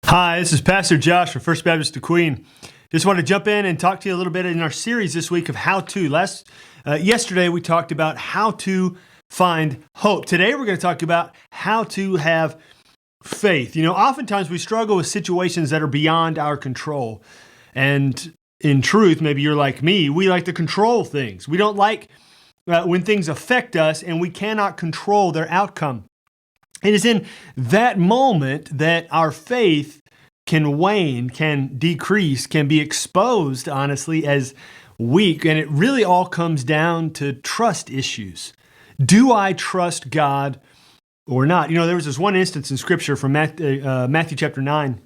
Hi, this is Pastor Josh from First Baptist de Queen. Just want to jump in and talk to you a little bit in our series this week of how to. Yesterday we talked about how to find hope. Today we're going to talk about how to have faith. You know, oftentimes we struggle with situations that are beyond our control. And in truth, maybe you're like me, we like to control things. We don't like when things affect us and we cannot control their outcome. It is in that moment that our faith can wane, can decrease, can be exposed, honestly, as weak. And it really all comes down to trust issues. Do I trust God or not? You know, there was this one instance in Scripture from Matthew chapter 9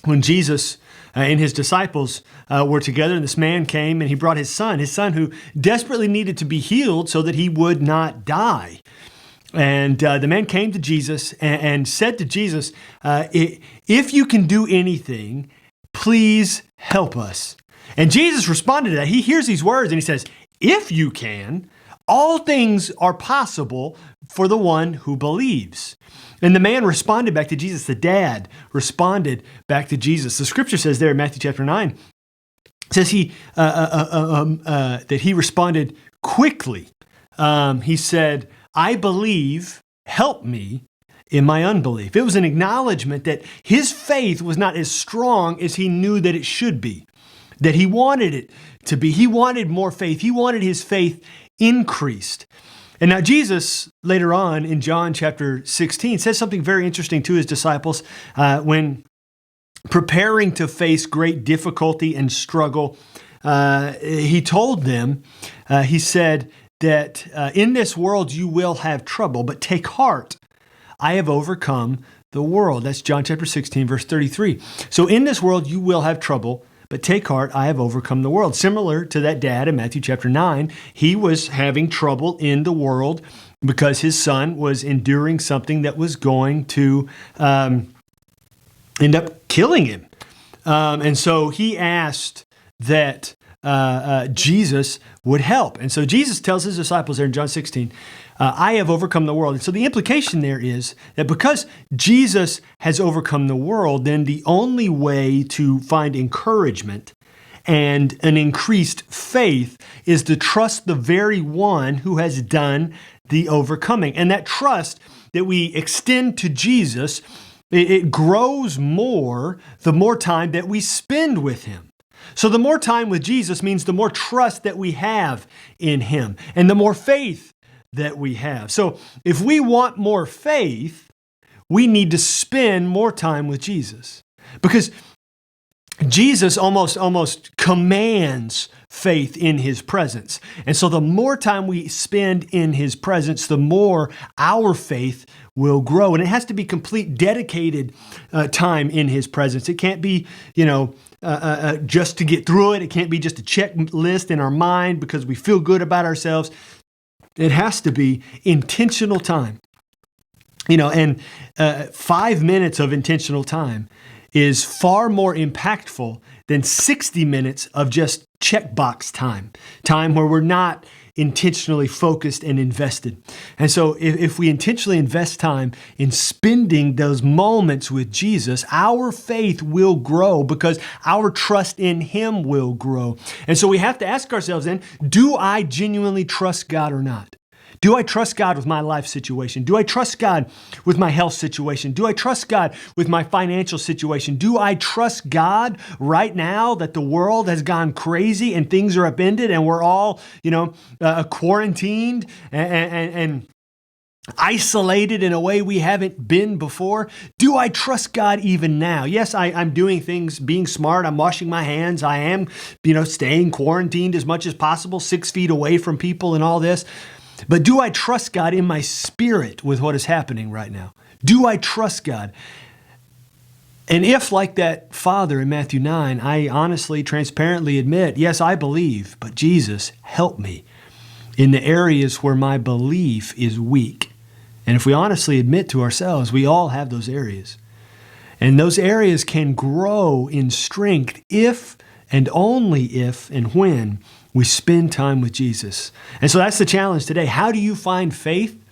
when Jesus and his disciples were together, and this man came and he brought his son who desperately needed to be healed so that he would not die. And the man came to Jesus and said to Jesus, if you can do anything, please help us. And Jesus responded to that. He hears these words and he says, if you can, all things are possible for the one who believes. And the man responded back to Jesus. The dad responded back to Jesus. The scripture says there in Matthew chapter 9, it says that he responded quickly. He said, I believe, help me in my unbelief. It was an acknowledgement that his faith was not as strong as he knew that it should be, that he wanted it to be. He wanted more faith. He wanted his faith increased. And now Jesus, later on in John chapter 16, says something very interesting to his disciples when preparing to face great difficulty and struggle. He told them, he said, that in this world you will have trouble, but take heart. I have overcome the world. That's John chapter 16, verse 33. So in this world you will have trouble, but take heart, I have overcome the world. Similar to that dad in Matthew chapter 9, he was having trouble in the world because his son was enduring something that was going to end up killing him. And so he asked that Jesus would help. And so Jesus tells his disciples there in John 16, I have overcome the world. And so the implication there is that because Jesus has overcome the world, then the only way to find encouragement and an increased faith is to trust the very one who has done the overcoming. And that trust that we extend to Jesus, it grows more the more time that we spend with him. So the more time with Jesus means the more trust that we have in him and the more faith that we have. So if we want more faith, we need to spend more time with Jesus because Jesus almost commands faith in his presence. And so the more time we spend in his presence, the more our faith will grow. And it has to be complete, dedicated time in his presence. It can't be, just to get through it. It can't be just a checklist in our mind because we feel good about ourselves. It has to be intentional time. And 5 minutes of intentional time is far more impactful than 60 minutes of just checkbox time where we're not intentionally focused and invested. And so if we intentionally invest time in spending those moments with Jesus, our faith will grow because our trust in him will grow. And so we have to ask ourselves then, do I genuinely trust God or not? Do I trust God with my life situation? Do I trust God with my health situation? Do I trust God with my financial situation? Do I trust God right now that the world has gone crazy and things are upended and we're all, quarantined and isolated in a way we haven't been before? Do I trust God even now? Yes, I'm doing things, being smart. I'm washing my hands. I am, staying quarantined as much as possible, 6 feet away from people and all this. But do I trust God in my spirit with what is happening right now? Do I trust God? And if, like that father in Matthew 9, I honestly, transparently admit, yes, I believe, but Jesus, help me in the areas where my belief is weak. And if we honestly admit to ourselves, we all have those areas. And those areas can grow in strength if and only if and when we spend time with Jesus. And so that's the challenge today. How do you find faith?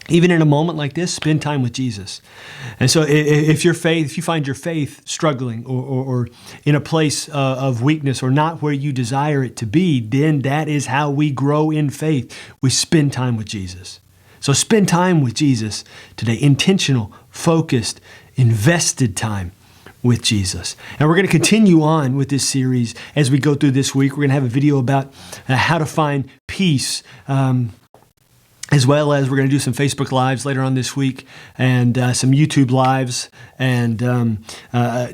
Even in a moment like this, spend time with Jesus. And so if you find your faith struggling or in a place of weakness or not where you desire it to be, then that is how we grow in faith. We spend time with Jesus. So spend time with Jesus today. Intentional, focused, invested time with Jesus. And we're going to continue on with this series as we go through this week. We're going to have a video about how to find peace, as well as we're going to do some Facebook Lives later on this week and some YouTube Lives and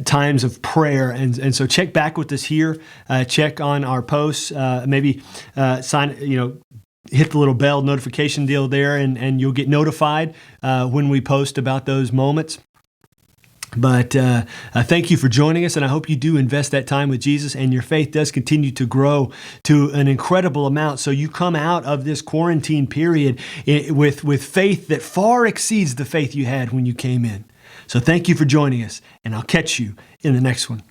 times of prayer. And so check back with us here. Check on our posts. Maybe sign, hit the little bell notification deal there, and you'll get notified when we post about those moments. But thank you for joining us, and I hope you do invest that time with Jesus, and your faith does continue to grow to an incredible amount. So you come out of this quarantine period with faith that far exceeds the faith you had when you came in. So thank you for joining us, and I'll catch you in the next one.